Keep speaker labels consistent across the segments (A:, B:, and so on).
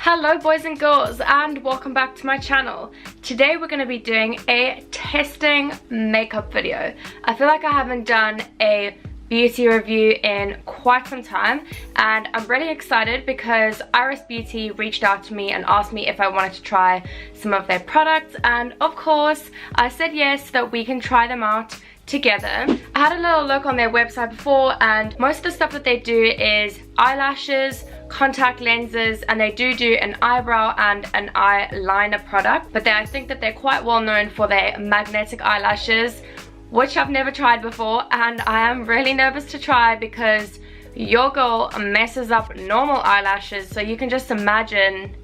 A: Hello boys and girls, and welcome back to my channel. Today we're going to be doing a testing makeup video. I feel like I haven't done a beauty review in quite some time, and I'm really excited because Iris Beauty reached out to me and asked me if I wanted to try some of their products, and of course I said yes so that we can try them out together. I had a little look on their website before, and most of the stuff that they do is eyelashes, contact lenses, and they do an eyebrow and an eyeliner product, but I think that they're quite well known for their magnetic eyelashes, which I've never tried before, and I am really nervous to try because your girl messes up normal eyelashes, so you can just imagine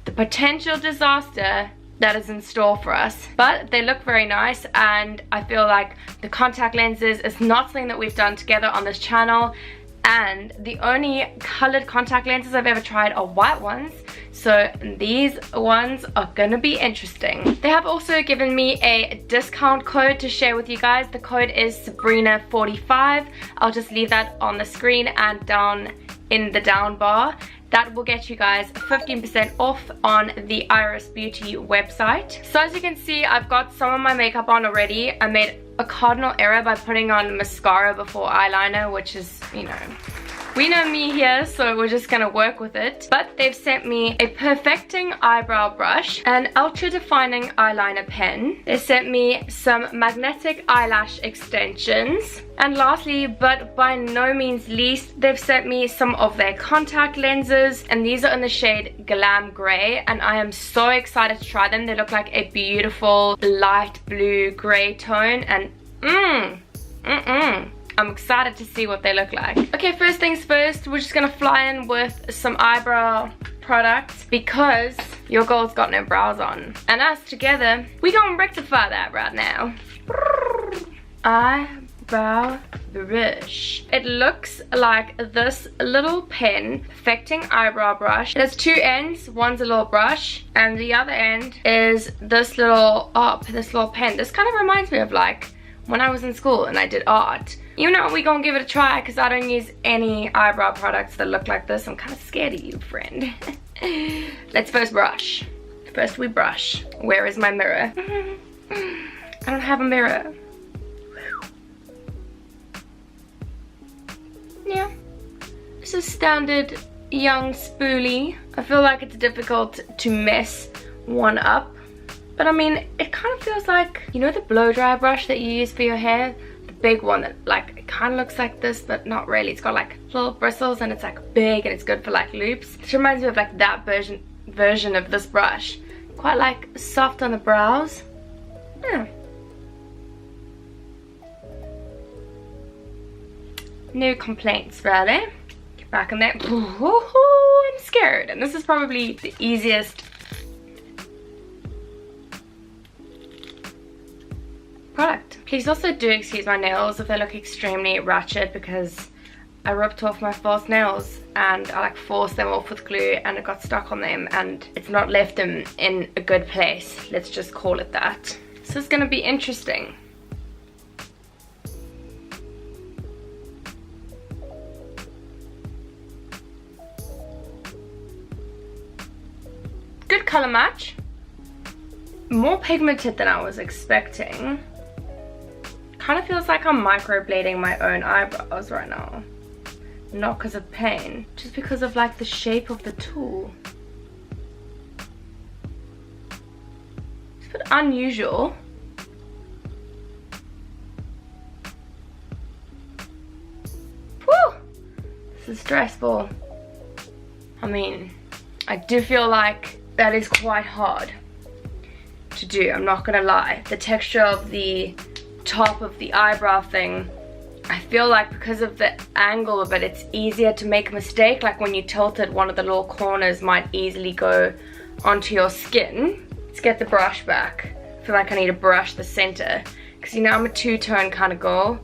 A: the potential disaster that is in store for us. But they look very nice, and I feel like the contact lenses is not something that we've done together on this channel, and the only colored contact lenses I've ever tried are white ones, so these ones are gonna be interesting. They have also given me a discount code to share with you guys. The code is Sabrina45. I'll just leave that on the screen and down in the down bar. That will get you guys 15% off on the Iris Beauty website. So as you can see, I've got some of my makeup on already. I made a cardinal error by putting on mascara before eyeliner, which is, you know, we know me here, so we're just gonna work with it. But they've sent me a perfecting eyebrow brush, an ultra defining eyeliner pen. They sent me some magnetic eyelash extensions, and lastly, but by no means least, they've sent me some of their contact lenses, and these are in the shade Glam Grey, and I am so excited to try them. They look like a beautiful light blue gray tone, and I'm excited to see what they look like. Okay, first things first, we're just gonna fly in with some eyebrow products because your girl's got no brows on. And us together, we gonna rectify that right now. Eyebrow brush. It looks like this little pen, perfecting eyebrow brush. It has two ends. One's a little brush, and the other end is this little pen. This kind of reminds me of like when I was in school and I did art. You know, we're gonna give it a try because I don't use any eyebrow products that look like this. I'm kind of scared of you, friend. Let's first brush. First we brush. Where is my mirror? I don't have a mirror. Yeah, this is standard young spoolie. I feel like it's difficult to mess one up, but I mean, it kind of feels like, you know, the blow dry brush that you use for your hair, the big one that like, it kind of looks like this, but not really. It's got like little bristles and it's like big and it's good for like loops. It reminds me of like that version of this brush. Quite like soft on the brows. Yeah. No complaints, really. Get back in there. Ooh, I'm scared. And this is probably the easiest product. Please also do excuse my nails if they look extremely ratchet, because I ripped off my false nails and I like forced them off with glue and it got stuck on them and it's not left them in a good place. Let's just call it that. So it's gonna be interesting. Good color match. More pigmented than I was expecting. Kind of feels like I'm microblading my own eyebrows right now. Not because of pain, just because of like the shape of the tool. It's a bit unusual. Whew! This is stressful. I mean, I do feel like that is quite hard to do, I'm not gonna lie. The texture of the top of the eyebrow thing, I feel like because of the angle of it, it's easier to make a mistake. Like when you tilt it, one of the little corners might easily go onto your skin. Let's get the brush back. I feel like I need to brush the center because, you know, I'm a two-tone kind of girl.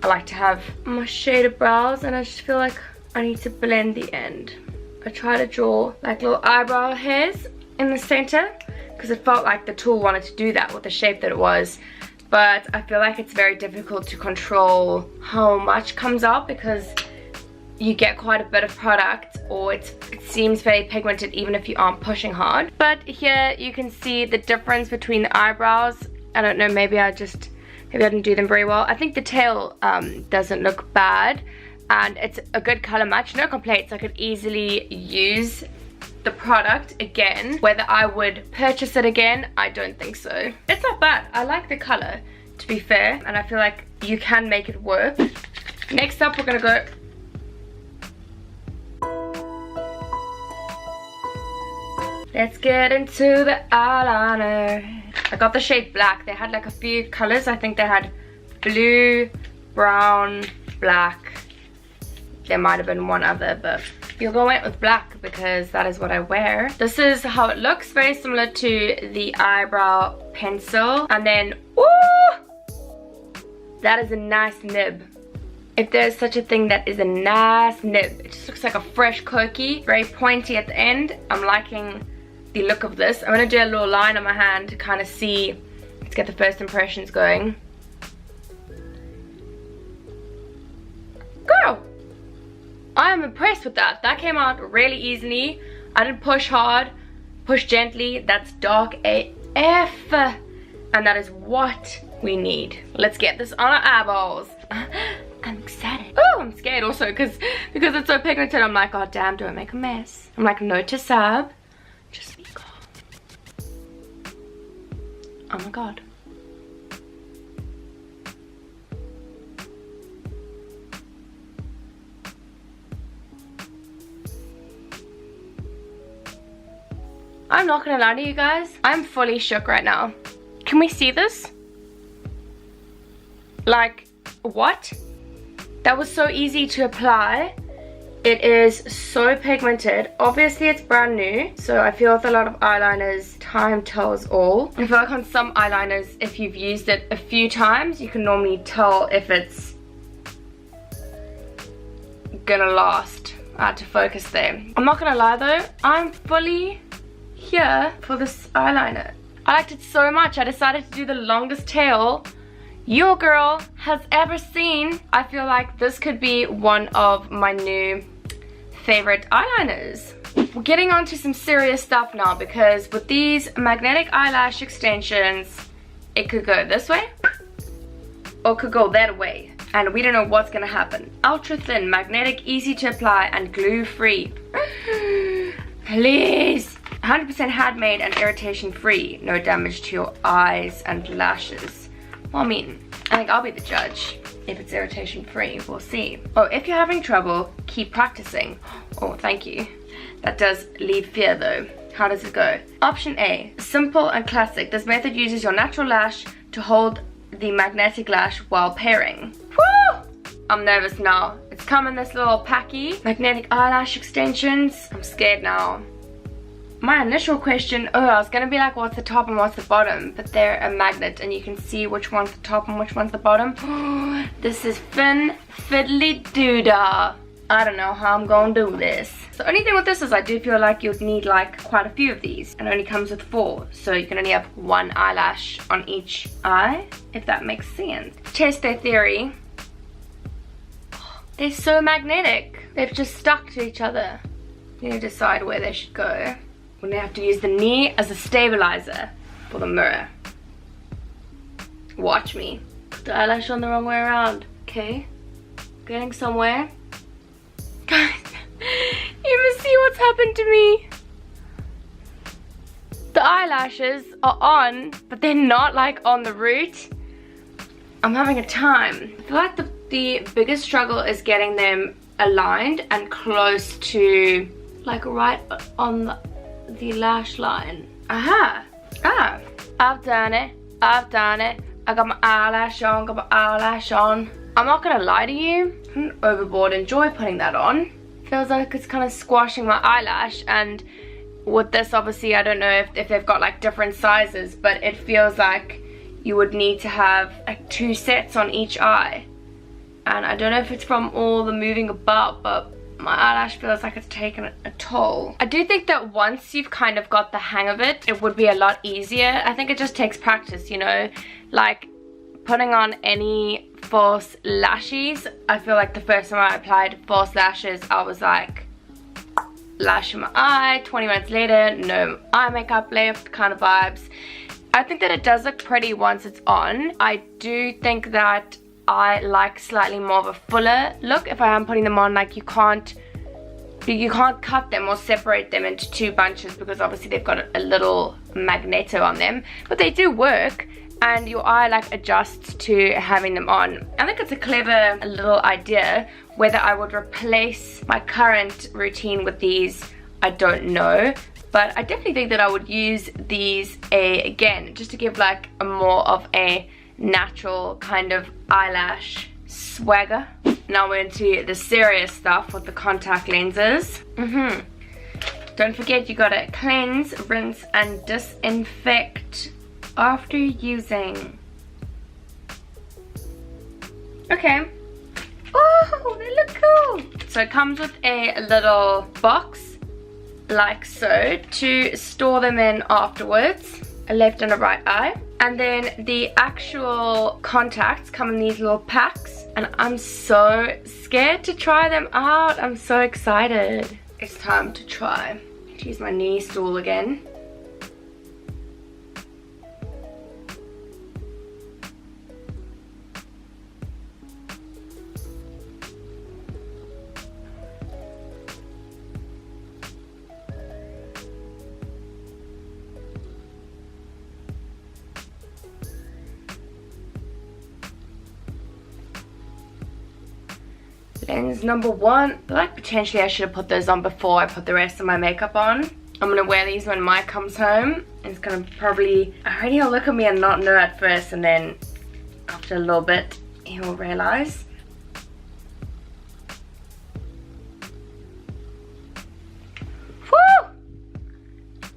A: I like to have my shade of brows, and I just feel like I need to blend the end. I try to draw like little eyebrow hairs in the center because it felt like the tool wanted to do that with the shape that it was, but I feel like it's very difficult to control how much comes out because you get quite a bit of product, or it seems very pigmented even if you aren't pushing hard. But here you can see the difference between the eyebrows. I don't know, maybe I didn't do them very well. I think the tail doesn't look bad, and it's a good color match. No complaints. I could easily use the product again. Whether I would purchase it again, I don't think so. It's not bad. I like the color, to be fair, and I feel like you can make it work. Next up, we're gonna go let's get into the eyeliner. I got the shade black. They had like a few colors. I think they had blue, brown, black. There might have been one other, but you'll go in with black because that is what I wear. This is how it looks. Very similar to the eyebrow pencil. And then, ooh! That is a nice nib. If there's such a thing that is a nice nib. It just looks like a fresh cookie. Very pointy at the end. I'm liking the look of this. I'm going to do a little line on my hand to kind of see, let's get the first impressions going. Girl, I am impressed with that. That came out really easily. I didn't push hard, push gently. That's dark AF, and that is what we need. Let's get this on our eyeballs. I'm excited. Oh, I'm scared also because it's so pigmented. I'm like, oh damn, do I make a mess? I'm like, note to sub, just be calm. Oh my god. I'm not gonna lie to you guys, I'm fully shook right now. Can we see this? Like, what? That was so easy to apply. It is so pigmented. Obviously it's brand new, so I feel with a lot of eyeliners, time tells all. I feel like on some eyeliners, if you've used it a few times, you can normally tell if it's gonna last. I had to focus there. I'm not gonna lie though, I'm fully here for this eyeliner. I liked it so much, I decided to do the longest tail your girl has ever seen. I feel like this could be one of my new favorite eyeliners. We're getting on to some serious stuff now, because with these magnetic eyelash extensions, it could go this way or it could go that way, and we don't know what's gonna happen. Ultra thin, magnetic, easy to apply, and glue free. Please. 100% handmade and irritation free. No damage to your eyes and lashes. Well, I mean, I think I'll be the judge. If it's irritation free, we'll see. Oh, if you're having trouble, keep practicing. Oh, thank you. That does leave fear though. How does it go? Option A, simple and classic. This method uses your natural lash to hold the magnetic lash while pairing. Woo! I'm nervous now. It's come in this little packy. Magnetic eyelash extensions. I'm scared now. My initial question, I was gonna be like, what's the top and what's the bottom? But they're a magnet and you can see which one's the top and which one's the bottom. This is fiddly doodah. I don't know how I'm gonna do this. The only thing with this is I do feel like you'd need like quite a few of these, and it only comes with 4. So you can only have 1 eyelash on each eye, if that makes sense. Test their theory. They're so magnetic. They've just stuck to each other. You need to decide where they should go. We're gonna have to use the knee as a stabilizer for the mirror. Watch me. Put the eyelash on the wrong way around. Okay. Getting somewhere. Guys, you must see what's happened to me. The eyelashes are on, but they're not like on the root. I'm having a time. I feel like the biggest struggle is getting them aligned and close to, like, right on the lash line. Aha! Ah! I've done it. I've done it. I got my eyelash on, got my eyelash on. I'm not gonna lie to you, I didn't overboard enjoy putting that on. Feels like it's kind of squashing my eyelash, and with this obviously I don't know if they've got like different sizes, but it feels like you would need to have like 2 sets on each eye. And I don't know if it's from all the moving about, but my eyelash feels like it's taken a toll. I do think that once you've kind of got the hang of it, it would be a lot easier. I think it just takes practice, you know, like putting on any false lashes. I feel like the first time I applied false lashes, I was like, lash in my eye, 20 minutes later, no eye makeup left kind of vibes. I think that it does look pretty once it's on. I do think that I like slightly more of a fuller look if I am putting them on. Like you can't cut them or separate them into two bunches because obviously they've got a little magneto on them, but they do work and your eye like adjusts to having them on. I think it's a clever little idea. Whether I would replace my current routine with these, I don't know, but I definitely think that I would use these again, just to give like a more of a natural kind of eyelash swagger. Now we're into the serious stuff with the contact lenses. Don't forget, you gotta cleanse, rinse and disinfect after using. Okay. Oh, they look cool. So it comes with a little box like so to store them in afterwards, a left and a right eye. And then the actual contacts come in these little packs, and I'm so scared to try them out. I'm so excited. It's time to try. Use my knee stool again. Lens number one. Like potentially I should have put those on before I put the rest of my makeup on. I'm gonna wear these when Mike comes home. It's gonna probably already he'll look at me and not know at first, and then after a little bit he'll realize. Woo!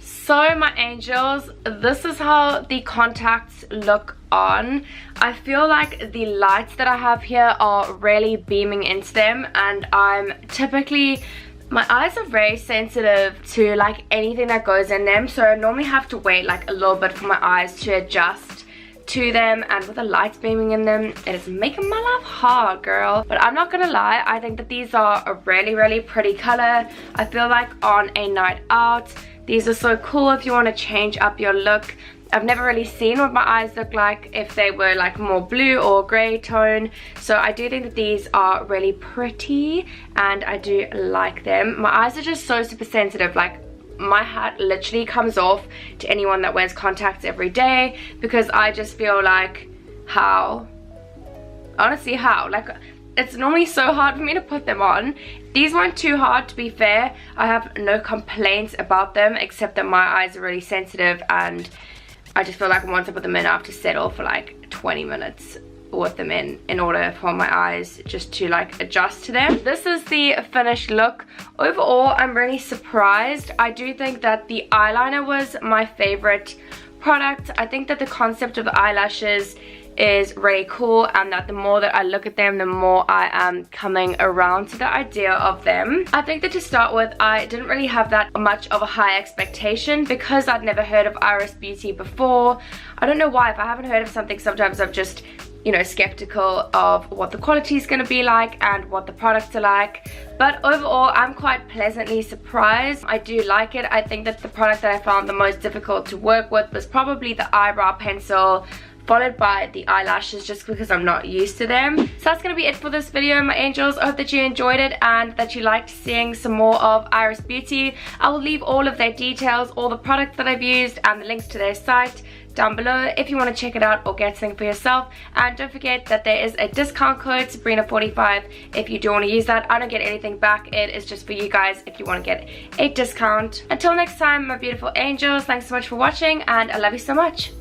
A: So my angels, this is how the contacts look on. I feel like the lights that I have here are really beaming into them, and I'm typically, my eyes are very sensitive to like anything that goes in them, so I normally have to wait like a little bit for my eyes to adjust to them, and with the lights beaming in them, it is making my life hard, girl. But I'm not gonna lie, I think that these are a really pretty color. I feel like on a night out, these are so cool if you want to change up your look. I've never really seen what my eyes look like if they were like more blue or grey tone, so I do think that these are really pretty and I do like them. My eyes are just so super sensitive, like my hat literally comes off to anyone that wears contacts every day, because I just feel like, how? Honestly, how? Like, it's normally so hard for me to put them on. These weren't too hard, to be fair. I have no complaints about them, except that my eyes are really sensitive, and I just feel like once I put them in, I have to settle for like 20 minutes with them in order for my eyes just to like adjust to them. This is the finished look. Overall, I'm really surprised. I do think that the eyeliner was my favorite product. I think that the concept of the eyelashes is really cool, and that the more that I look at them, the more I am coming around to the idea of them. I think that to start with, I didn't really have that much of a high expectation because I'd never heard of Iris Beauty before. I don't know why. If I haven't heard of something, sometimes I'm just, you know, skeptical of what the quality is going to be like and what the products are like. But overall, I'm quite pleasantly surprised. I do like it. I think that the product that I found the most difficult to work with was probably the eyebrow pencil, followed by the eyelashes, just because I'm not used to them. So that's gonna be it for this video, my angels. I hope that you enjoyed it and that you liked seeing some more of Iris Beauty. I will leave all of their details, all the products that I've used, and the links to their site down below if you want to check it out or get something for yourself. And don't forget that there is a discount code, Sabrina45, if you do want to use that. I don't get anything back. It is just for you guys if you want to get a discount. Until next time, my beautiful angels, thanks so much for watching, and I love you so much.